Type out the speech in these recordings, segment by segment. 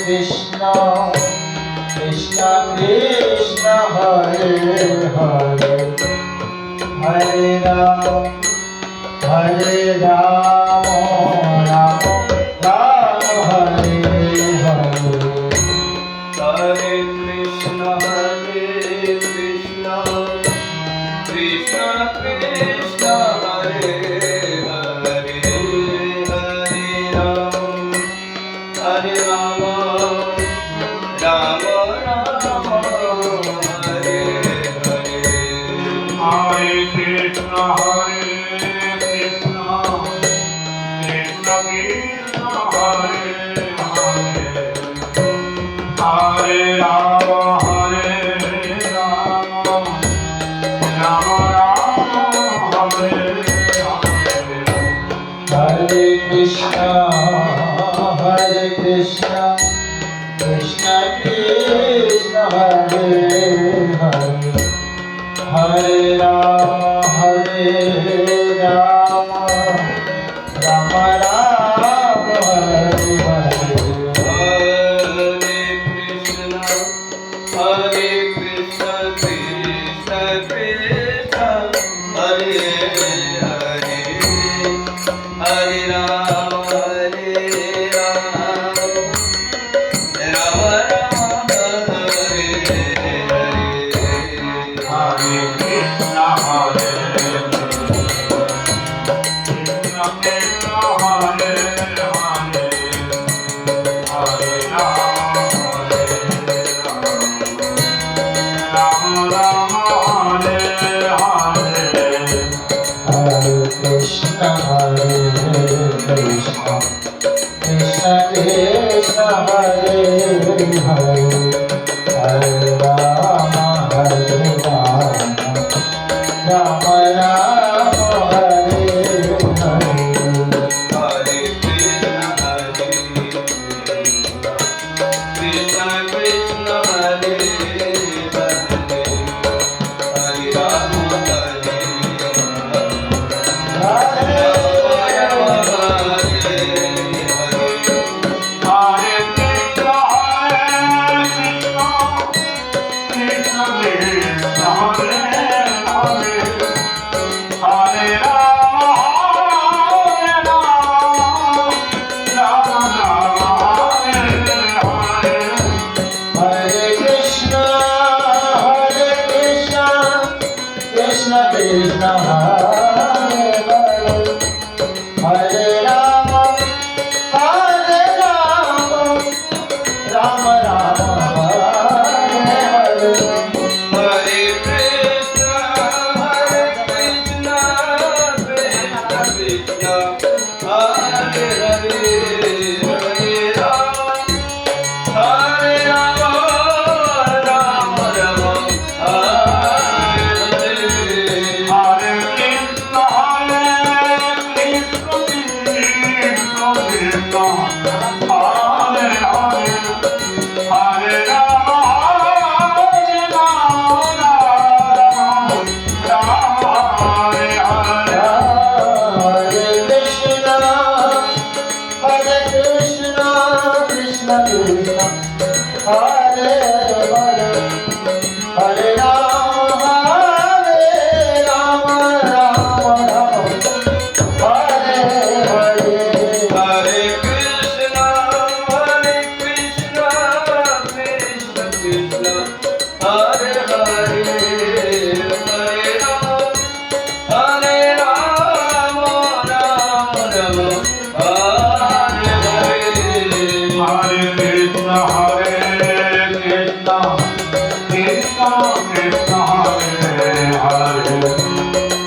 Krishna Krishna Krishna Hare Hare Hare Ram Ram Ram Hare Hare Hare Krishna Krishna Krishna Hare Hare Hare Ram Ram Ram Hare Hare Hare Krishna, Hare Krishna, Krishna Krishna, Hare Hare, Hare Rama, Hare Rama, Rama Rama, Hare Hare. Hare Krishna, Krishna Krishna, Hare Hare, Hare Rama, Rama Rama, Hare Hare. Hare Krishna, Krishna Krishna, Hare Hare, Hare Rama, Rama Rama, Hare Hare. Hare Krishna, Hare Krishna, Krishna Hare Hare, Hare Rama, Rama Rama, Hare Hare. Hare Krishna, Krishna Krishna, Hare Hare, Hare Rama, Rama Rama, Hare Hare. Hare Krishna, Krishna Hare Hare, Hare Rama, Hare Krishna Krishna, Hare Hare, Hare Rama, Rama Rama, Hare Hare. Hare Krishna, Krishna Krishna, Hare Hare, Hare Rama, Rama Rama, Hare Hare. Hare Krishna, Krishna Krishna, Hare Hare, Hare Rama, Rama Rama, Hare Hare. Hare Krishna, Krishna Krishna, Hare Hare,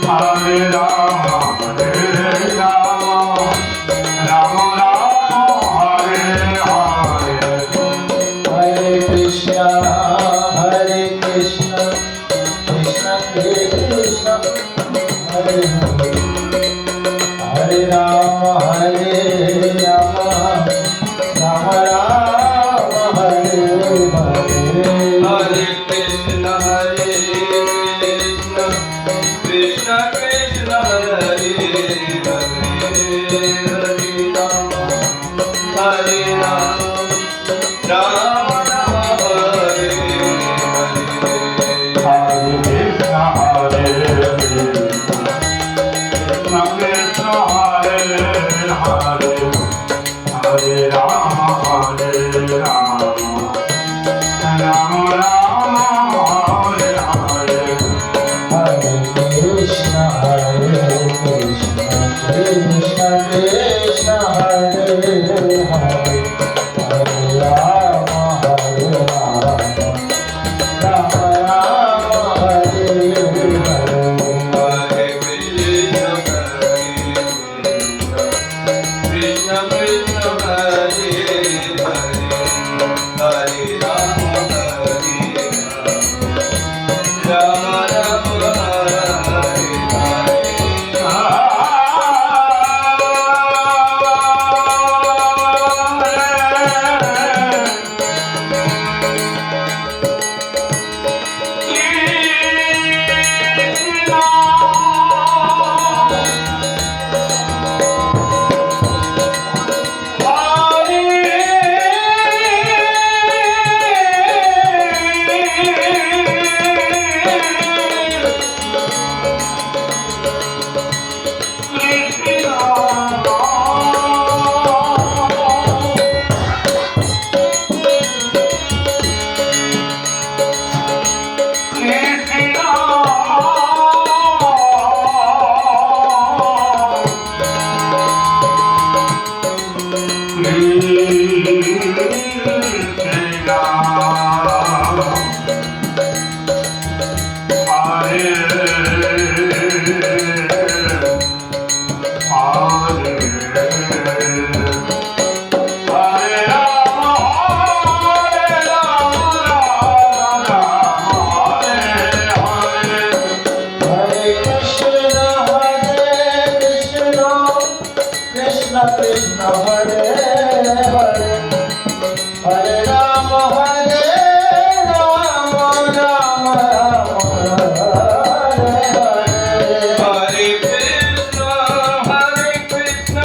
Hare Rama, Rama Rama, Hare Hare. Hare Krishna, Krishna Krishna, Hare Hare, Hare Rama, Rama Rama, Hare Hare. Hare Krishna, Krishna Krishna, Hare Hare, Hare Rama, Ram Ram Hare Hare Hare Krishna Hare Krishna Krishna Hare Hare Hare Rama Hare Rama Rama Rama Hare Hare Hare Krishna Krishna Krishna Hare Hare Hare Rama Hare Rama Rama Rama Hare Hare Hare Krishna Krishna Krishna Hare Hare Hare Rama Hare Rama Rama Hare Hare Hare Krishna Krishna Hare Hare Hare Rama Hare Rama Rama Rama Hare Hare Hare Krishna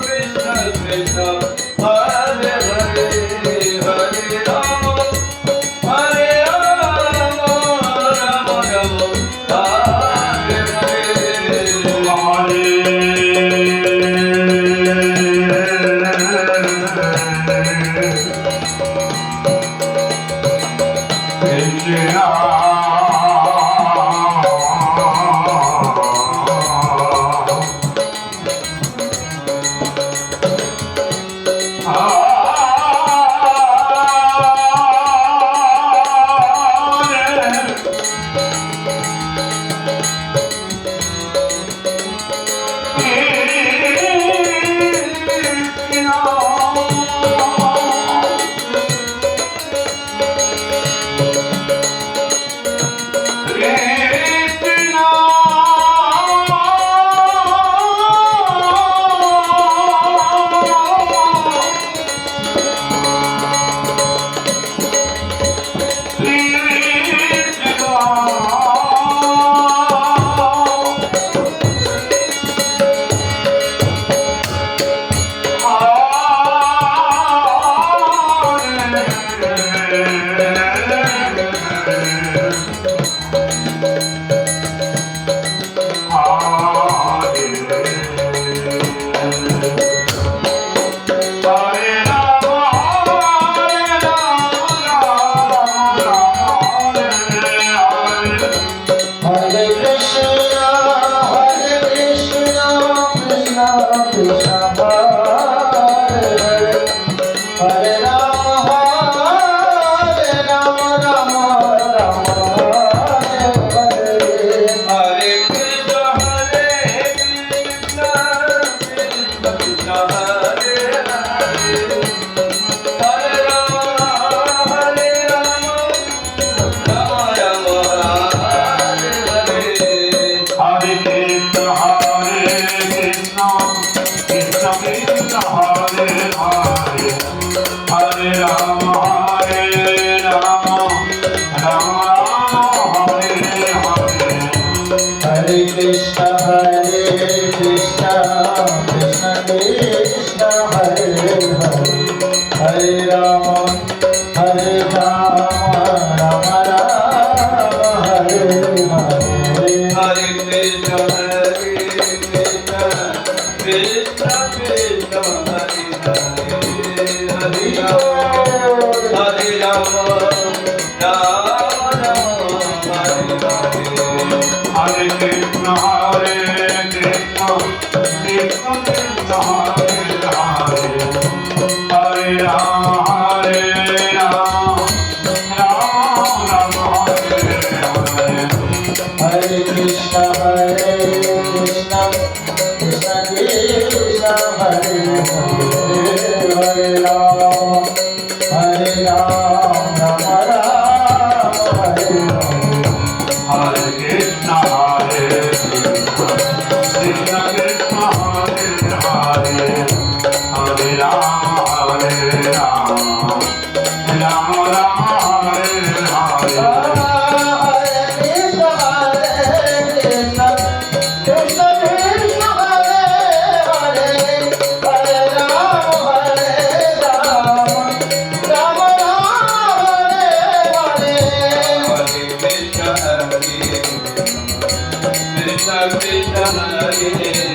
Krishna Krishna Hare Hare Hare Rama Hare Rama Rama Rama Hare Hare Krishna Krishna Hare